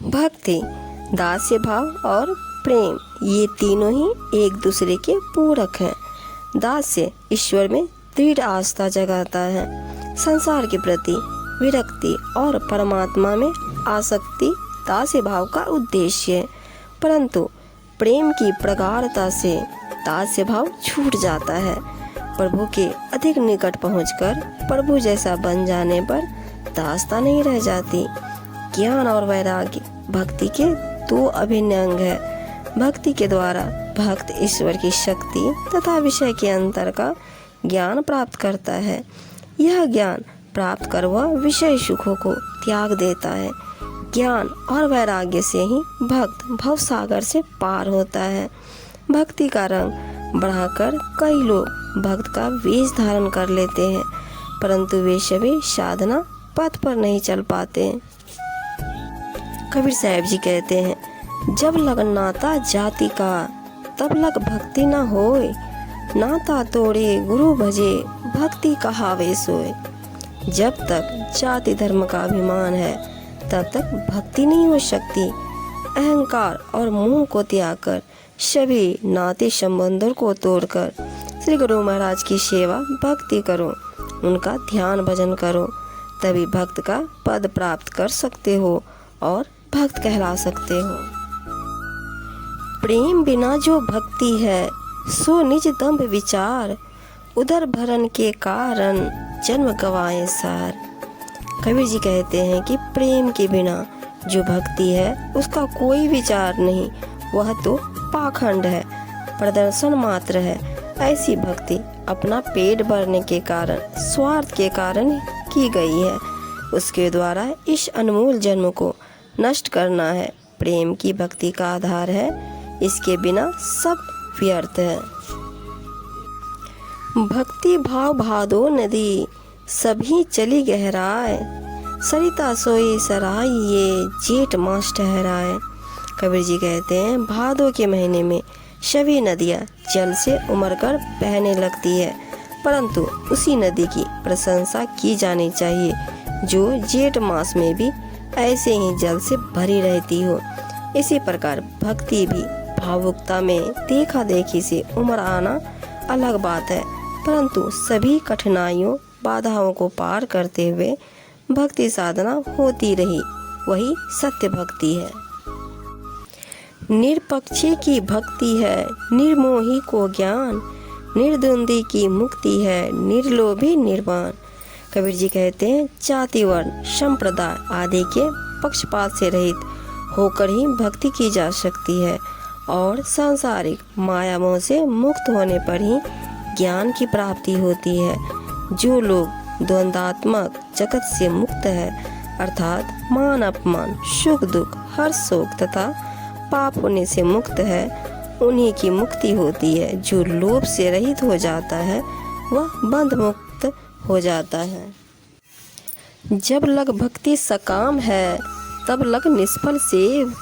भक्ति, दास्य भाव और प्रेम, ये तीनों ही एक दूसरे के पूरक हैं। दास्य ईश्वर में दृढ़ आस्था जगाता है। संसार के प्रति विरक्ति और परमात्मा में आसक्ति दास्य भाव का उद्देश्य है, परंतु प्रेम की प्रगाढ़ता से दास्य भाव छूट जाता है। प्रभु के अधिक निकट पहुंचकर प्रभु जैसा बन जाने पर दासता नहीं रह जाती। ज्ञान और वैराग्य भक्ति के दो अभिन्न अंग है। भक्ति के द्वारा भक्त ईश्वर की शक्ति तथा विषय के अंतर का ज्ञान प्राप्त करता है। यह ज्ञान प्राप्त कर वह विषय सुखों को त्याग देता है। ज्ञान और वैराग्य से ही भक्त भवसागर से पार होता है। भक्ति का रंग बढ़ाकर कई लोग भक्त का वेश धारण कर लेते हैं, परंतु वे सभी साधना पथ पर नहीं चल पाते। कबीर साहब जी कहते हैं, जब लग नाता जाति का तब लग भक्ति न होए, नाता तोड़े गुरु भजे भक्ति कहावे सोए। जब तक जाति धर्म का अभिमान है तब तक भक्ति नहीं हो सकती। अहंकार और मोह को त्याग कर सभी नाते संबंधों को तोड़कर श्री गुरु महाराज की सेवा भक्ति करो, उनका ध्यान भजन करो, तभी भक्त का पद प्राप्त कर सकते हो और भक्त कहला सकते हो। प्रेम बिना जो भक्ति है सो निज दंभ विचार, उदर भरण के कारण जन्म गवाए सार। कबीर जी कहते हैं कि प्रेम के बिना जो भक्ति है उसका कोई विचार नहीं, वह तो पाखंड है, प्रदर्शन मात्र है। ऐसी भक्ति अपना पेट भरने के कारण, स्वार्थ के कारण की गई है। उसके द्वारा इस अनमोल जन्म को नष्ट करना है। प्रेम की भक्ति का आधार है, इसके बिना सब व्यर्थ है। भक्ति भाव भादो नदी सभी चली गहराए, सरिता सोई सराय ये जेठ मास ठहराए। कबीर जी कहते हैं, भादो के महीने में सभी नदियाँ जल से उमड़कर बहने लगती है, परंतु उसी नदी की प्रशंसा की जानी चाहिए जो जेठ मास में भी ऐसे ही जल से भरी रहती हो। इसी प्रकार भक्ति भी भावुकता में देखा देखी से उमड़ आना अलग बात है, परंतु सभी कठिनाइयों बाधाओं को पार करते हुए भक्ति साधना होती रही, वही सत्य भक्ति है। निरपक्षी की भक्ति है निर्मोही को ज्ञान, निर्द्वंदी की मुक्ति है निर्लोभी निर्वाण। कबीर जी कहते हैं, जाति वर्ण संप्रदाय आदि के पक्षपात से रहित होकर ही भक्ति की जा सकती है और सांसारिक माया मोह से मुक्त होने पर ही ज्ञान की प्राप्ति होती है। जो लोग द्वंद्वात्मक जगत से मुक्त है, अर्थात मान अपमान, सुख दुख, हर शोक तथा पाप होने से मुक्त है, उन्हीं की मुक्ति होती है। जो लोभ से रहित हो जाता है वह बंध मुक्त हो जाता है। जब लग भक्ति सकाम है तब लग निष्फल सेव,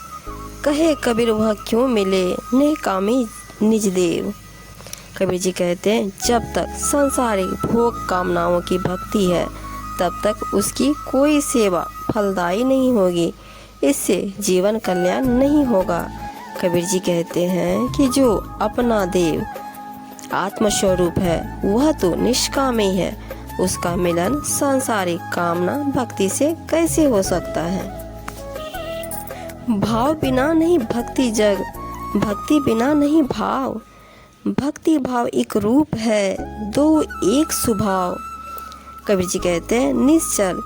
कहे कबीर वह क्यों मिले नहीं कामी निज देव। कबीर जी कहते हैं, जब तक सांसारिक भोग कामनाओं की भक्ति है तब तक उसकी कोई सेवा फलदायी नहीं होगी, इससे जीवन कल्याण नहीं होगा। कबीर जी कहते हैं कि जो अपना देव आत्मस्वरूप है वह तो निष्कामी है, उसका मिलन सांसारिक कामना भक्ति से कैसे हो सकता है। भाव बिना नहीं भक्ति जग, भक्ति बिना नहीं भाव, भक्ति भाव एक रूप है दो एक स्वभाव। कबीर जी कहते हैं, निश्चल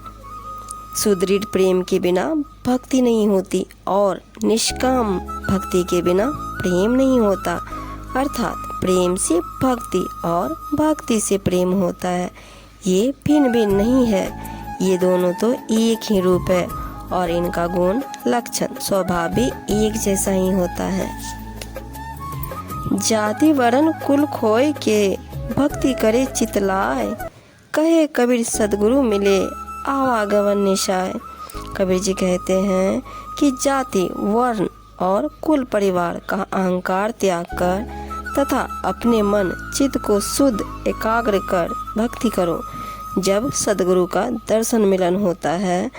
सुदृढ़ प्रेम के बिना भक्ति नहीं होती और निष्काम भक्ति के बिना प्रेम नहीं होता, अर्थात प्रेम से भक्ति और भक्ति से प्रेम होता है। ये भिन्न भिन्न नहीं है, ये दोनों तो एक ही रूप है और इनका गुण लक्षण स्वभाव भी एक जैसा ही होता है। जाति वरण कुल खोए के भक्ति करे चितलाए, कहे कबीर सदगुरु मिले आवागमन निशाय। कबीर जी कहते हैं कि जाति वर्ण और कुल परिवार का अहंकार त्याग कर तथा अपने मन चित्त को शुद्ध एकाग्र कर भक्ति करो। जब सदगुरु का दर्शन मिलन होता है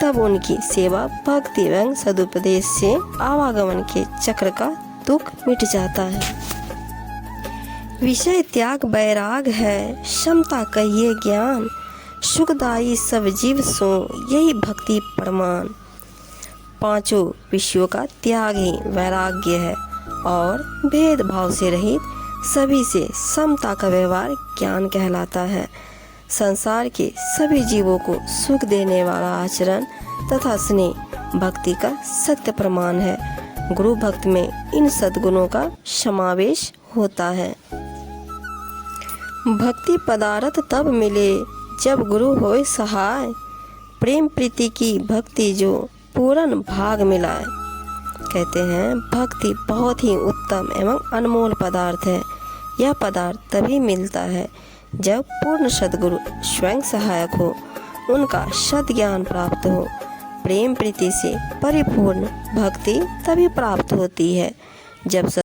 तब उनकी सेवा भक्ति एवं सदुपदेश से आवागमन के चक्र का दुख मिट जाता है। विषय त्याग वैराग है, क्षमता कहिए ज्ञान, सुखदायी सब जीव सो यही भक्ति प्रमाण। पांचों विषयों का त्याग ही वैराग्य है और भेदभाव से रहित सभी से समता का व्यवहार ज्ञान कहलाता है। संसार के सभी जीवों को सुख देने वाला आचरण तथा स्नेह भक्ति का सत्य प्रमाण है। गुरु भक्त में इन सद्गुणों का समावेश होता है। भक्ति पदार्थ तब मिले जब गुरु होए सहाय, प्रेम प्रीति की भक्ति जो पूर्ण भाग मिलाए। कहते हैं भक्ति बहुत ही उत्तम एवं अनमोल पदार्थ है। यह पदार्थ तभी मिलता है जब पूर्ण सद्गुरु स्वयं सहायक हो, उनका सद ज्ञान प्राप्त हो। प्रेम प्रीति से परिपूर्ण भक्ति तभी प्राप्त होती है जब